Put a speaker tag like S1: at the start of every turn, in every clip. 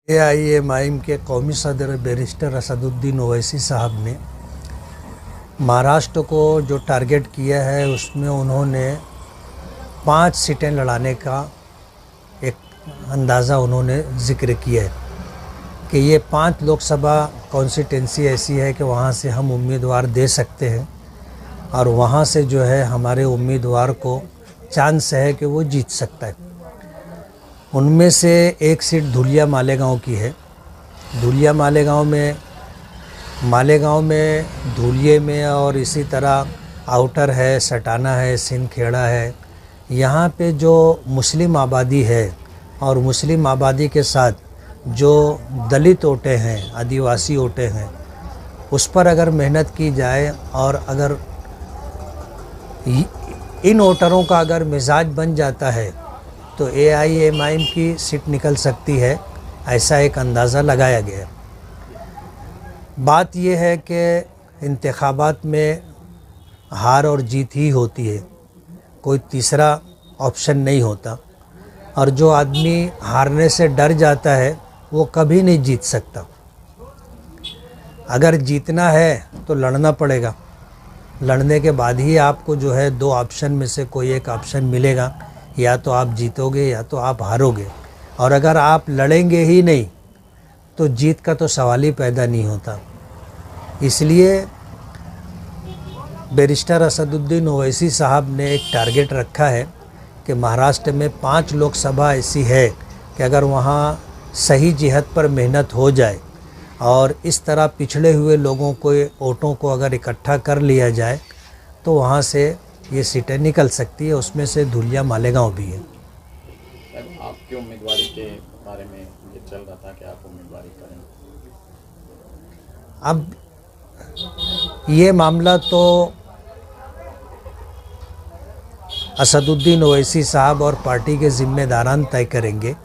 S1: AIMIM के कौमी सदर बैरिस्टर असदुद्दीन ओवैसी साहब ने महाराष्ट्र को जो टारगेट किया है उसमें उन्होंने 5 सीटें लड़ाने का एक अंदाज़ा उन्होंने ज़िक्र किया है कि ये 5 लोकसभा कॉन्स्टिट्यूंसी ऐसी है कि वहाँ से हम उम्मीदवार दे सकते हैं और वहाँ से जो है हमारे उम्मीदवार को चांस है कि वो जीत सकता है। उनमें से एक सीट धुलिया मालेगांव की है। धुलिया मालेगांव में धुलिये में और इसी तरह आउटर है, सटाना है, सिंदखेड़ा है। यहाँ पे जो मुस्लिम आबादी है और मुस्लिम आबादी के साथ जो दलित वोटें हैं, आदिवासी वोटें हैं, उस पर अगर मेहनत की जाए और अगर इन वोटरों का अगर मिजाज बन जाता है तो AIMIM की सीट निकल सकती है, ऐसा एक अंदाज़ा लगाया गया। बात यह है कि इंतखाबात में हार और जीत ही होती है, कोई तीसरा ऑप्शन नहीं होता। और जो आदमी हारने से डर जाता है वो कभी नहीं जीत सकता। अगर जीतना है तो लड़ना पड़ेगा, लड़ने के बाद ही आपको जो है 2 ऑप्शन में से कोई एक ऑप्शन मिलेगा, या तो आप जीतोगे या तो आप हारोगे। और अगर आप लड़ेंगे ही नहीं तो जीत का तो सवाल ही पैदा नहीं होता। इसलिए बैरिस्टर असदुद्दीन ओवैसी साहब ने एक टारगेट रखा है कि महाराष्ट्र में 5 लोकसभा ऐसी है कि अगर वहाँ सही जिहत पर मेहनत हो जाए और इस तरह पिछड़े हुए लोगों को वोटों को अगर इकट्ठा कर लिया जाए तो वहाँ से ये सीटें निकल सकती है। उसमें से धुलिया मालेगांव भी है।
S2: आपकी उम्मीदवारी के बारे में ये चल रहा था कि आप उम्मीदवारी करें।
S1: अब ये मामला तो असदुद्दीन ओवैसी साहब और पार्टी के जिम्मेदारान तय करेंगे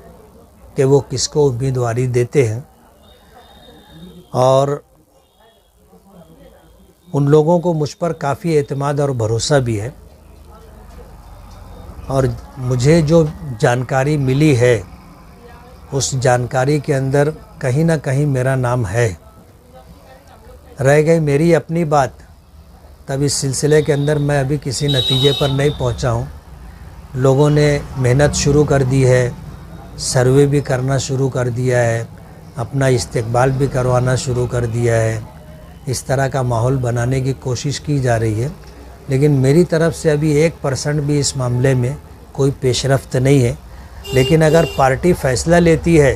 S1: कि वो किसको उम्मीदवारी देते हैं। और उन लोगों को मुझ पर काफ़ी एतमाद और भरोसा भी है। और मुझे जो जानकारी मिली है उस जानकारी के अंदर कहीं ना कहीं मेरा नाम है। रह गई मेरी अपनी बात, तब इस सिलसिले के अंदर मैं अभी किसी नतीजे पर नहीं पहुंचा हूं। लोगों ने मेहनत शुरू कर दी है, सर्वे भी करना शुरू कर दिया है, अपना इस्तकबाल भी करवाना शुरू कर दिया है। इस तरह का माहौल बनाने की कोशिश की जा रही है, लेकिन मेरी तरफ से अभी 1% भी इस मामले में कोई पेशरफ्त नहीं है। लेकिन अगर पार्टी फ़ैसला लेती है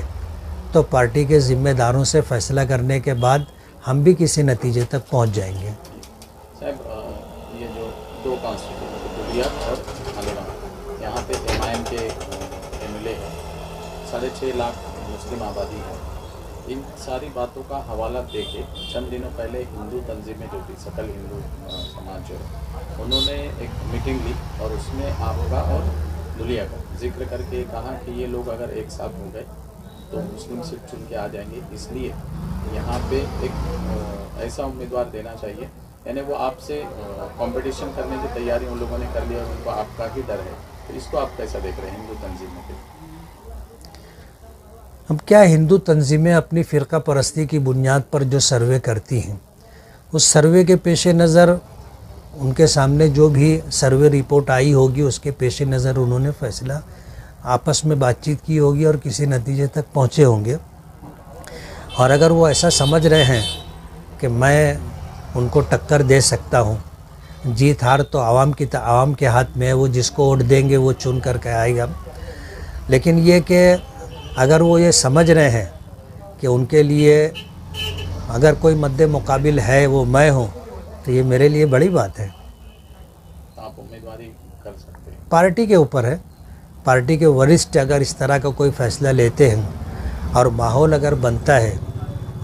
S1: तो पार्टी के ज़िम्मेदारों से फ़ैसला करने के बाद हम भी किसी नतीजे तक पहुंच जाएंगे।
S2: साहब, ये जो 2 कॉन्स्टिट्यूंसी धुलिया और मालेगांव, यहाँ पे MIM के MLA है, 6.5 लाख मुस्लिम आबादी है। इन सारी बातों का हवाला देके चंद दिनों पहले हिंदू तंजीमें जो थी, सकल हिंदू समाज जो है, उन्होंने एक मीटिंग ली और उसमें आपका और धुलिया का जिक्र करके कहा कि ये लोग अगर एक साथ हो गए तो मुस्लिम सीट चुन के आ जाएंगे, इसलिए यहाँ पे एक ऐसा उम्मीदवार देना चाहिए। यानी वो आपसे कंपटीशन करने की तैयारी उन लोगों ने कर लिया और उनको आपका ही डर है। तो इसको आप कैसा देख रहे हैं हिंदू तंजीमों के?
S1: अब क्या, हिंदू तंजीमें अपनी फ़िरका परस्ती की बुनियाद पर जो सर्वे करती हैं, उस सर्वे के पेश नज़र उनके सामने जो भी सर्वे रिपोर्ट आई होगी उसके पेश नज़र उन्होंने फ़ैसला आपस में बातचीत की होगी और किसी नतीजे तक पहुँचे होंगे। और अगर वो ऐसा समझ रहे हैं कि मैं उनको टक्कर दे सकता हूँ, जीत हार तो आवाम के हाथ में है, वो जिसको वोट देंगे वो चुन करके आएगा। लेकिन ये कि अगर वो ये समझ रहे हैं कि उनके लिए अगर कोई मद्दे मुकाबिल है वो मैं हूँ, तो ये मेरे लिए बड़ी बात है।
S2: आप उम्मीदवारी कर सकते हैं,
S1: पार्टी के ऊपर है। पार्टी के वरिष्ठ अगर इस तरह का कोई फ़ैसला लेते हैं और माहौल अगर बनता है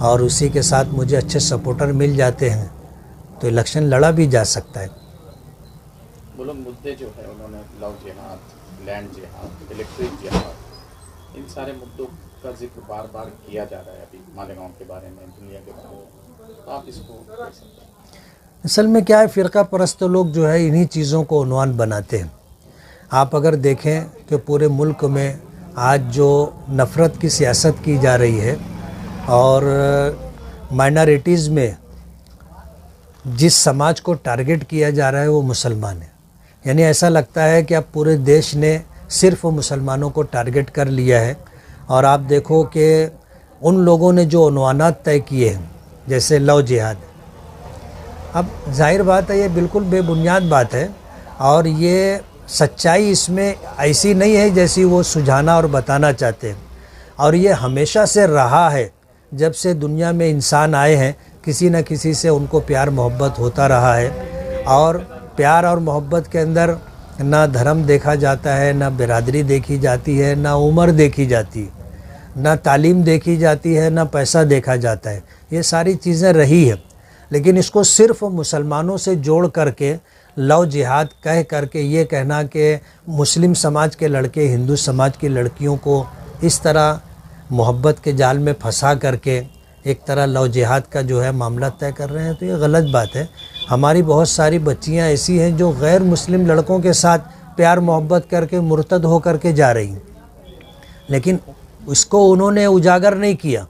S1: और उसी के साथ मुझे अच्छे सपोर्टर मिल जाते हैं तो इलेक्शन लड़ा भी जा सकता है।
S2: वो लोग मुद्दे जो है उन्होंने लव जिहाद, लैंड जिहाद, इलेक्ट्रिक जिहाद, इन सारे मुद्दों का जिक्र बार बार किया जा रहा है अभी मालेगांव के बारे में, दुनिया के बारे में। तो आप इसको कैसे?
S1: असल में क्या है, फ़िरका परस्त लोग जो है इन्हीं चीज़ों को उन्वान बनाते हैं। आप अगर देखें कि पूरे मुल्क में आज जो नफ़रत की सियासत की जा रही है और माइनॉरिटीज़ में जिस समाज को टारगेट किया जा रहा है वो मुसलमान है। यानी ऐसा लगता है कि अब पूरे देश ने सिर्फ मुसलमानों को टारगेट कर लिया है। और आप देखो कि उन लोगों ने जो उन्वानात तय किए हैं, जैसे लव जिहाद, अब जाहिर बात है ये बिल्कुल बेबुनियाद बात है और ये सच्चाई इसमें ऐसी नहीं है जैसी वो सुझाना और बताना चाहते हैं। और ये हमेशा से रहा है, जब से दुनिया में इंसान आए हैं किसी न किसी से उनको प्यार मोहब्बत होता रहा है। और प्यार और मोहब्बत के अंदर ना धर्म देखा जाता है, ना बिरादरी देखी जाती है, ना उम्र देखी जाती है, ना तालीम देखी जाती है, ना पैसा देखा जाता है। ये सारी चीज़ें रही है, लेकिन इसको सिर्फ मुसलमानों से जोड़ करके लव जिहाद कह करके ये कहना कि मुस्लिम समाज के लड़के हिंदू समाज की लड़कियों को इस तरह मोहब्बत के जाल में फंसा करके एक तरह लव जिहाद का जो है मामला तय कर रहे हैं, तो ये गलत बात है। हमारी बहुत सारी बच्चियां ऐसी हैं जो गैर मुस्लिम लड़कों के साथ प्यार मोहब्बत करके मुर्तद हो करके जा रही हैं, लेकिन उसको उन्होंने उजागर नहीं किया,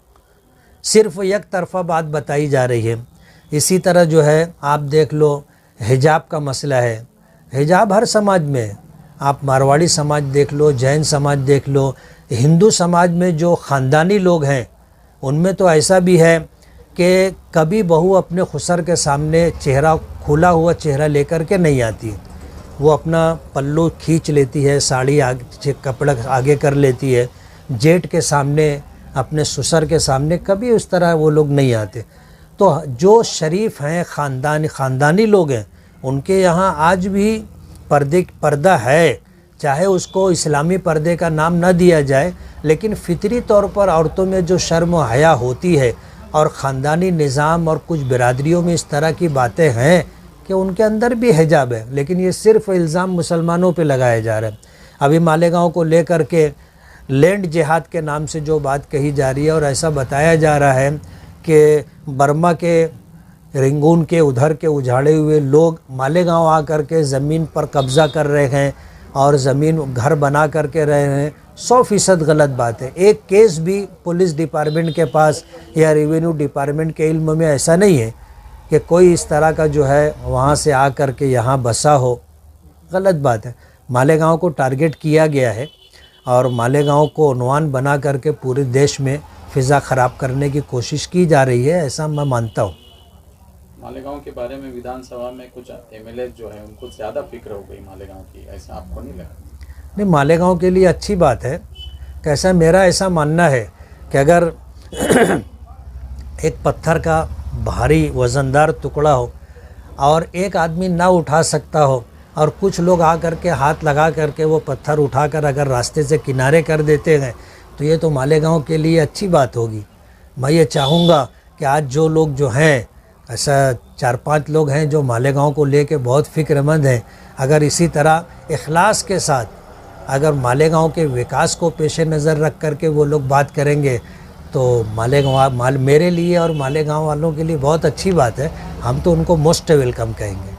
S1: सिर्फ एक तरफा बात बताई जा रही है। इसी तरह जो है आप देख लो हिजाब का मसला है, हिजाब हर समाज में है। आप मारवाड़ी समाज देख लो, जैन समाज देख लो, हिंदू समाज में जो ख़ानदानी लोग हैं उनमें तो ऐसा भी है कि कभी बहू अपने खुसर के सामने चेहरा खुला हुआ चेहरा लेकर के नहीं आती। वो अपना पल्लू खींच लेती है, साड़ी आगे कपड़ा आगे कर लेती है, जेठ के सामने अपने ससुर के सामने कभी उस तरह वो लोग नहीं आते। तो जो शरीफ हैं ख़ानदानी लोग हैं उनके यहाँ आज भी पर्दा है, चाहे उसको इस्लामी पर्दे का नाम न दिया जाए, लेकिन फितरी तौर पर औरतों में जो शर्म व हया होती है और ख़ानदानी निज़ाम और कुछ बिरादरियों में इस तरह की बातें हैं कि उनके अंदर भी हिजाब है, लेकिन ये सिर्फ इल्ज़ाम मुसलमानों पे लगाया जा रहा है। अभी मालेगांव को लेकर के लैंड जिहाद के नाम से जो बात कही जा रही है और ऐसा बताया जा रहा है कि बर्मा के रिंगून के उधर के उजाड़े हुए लोग मालेगांव आकर के ज़मीन पर कब्ज़ा कर रहे हैं और ज़मीन घर बना करके रहे हैं, 100% गलत बात है। एक केस भी पुलिस डिपार्टमेंट के पास या रेवेन्यू डिपार्टमेंट के इल्म में ऐसा नहीं है कि कोई इस तरह का जो है वहाँ से आ कर के यहाँ बसा हो, गलत बात है। मालेगांव को टारगेट किया गया है और मालेगांव को उन्वान बना करके पूरे देश में फ़िज़ा ख़राब करने की कोशिश की जा रही है, ऐसा मैं मानता हूँ।
S2: मालेगांव के बारे में विधानसभा में कुछ एमएलए जो है उनको ज़्यादा फिक्र हो गई मालेगांव की, ऐसा आपको नहीं लगा?
S1: नहीं, मालेगांव के लिए अच्छी बात है। कैसा मेरा ऐसा मानना है कि अगर एक पत्थर का भारी वज़नदार टुकड़ा हो और एक आदमी ना उठा सकता हो और कुछ लोग आ करके हाथ लगा करके वो पत्थर उठाकर अगर रास्ते से किनारे कर देते हैं, तो ये तो मालेगांव के लिए अच्छी बात होगी। मैं ये चाहूँगा कि आज जो लोग जो हैं, ऐसा 4-5 लोग हैं जो मालेगांव को लेके बहुत फ़िक्रमंद हैं, अगर इसी तरह इखलास के साथ अगर मालेगांव के विकास को पेश नज़र रख करके वो लोग बात करेंगे तो मेरे लिए और मालेगांव वालों के लिए बहुत अच्छी बात है। हम तो उनको मोस्ट वेलकम कहेंगे।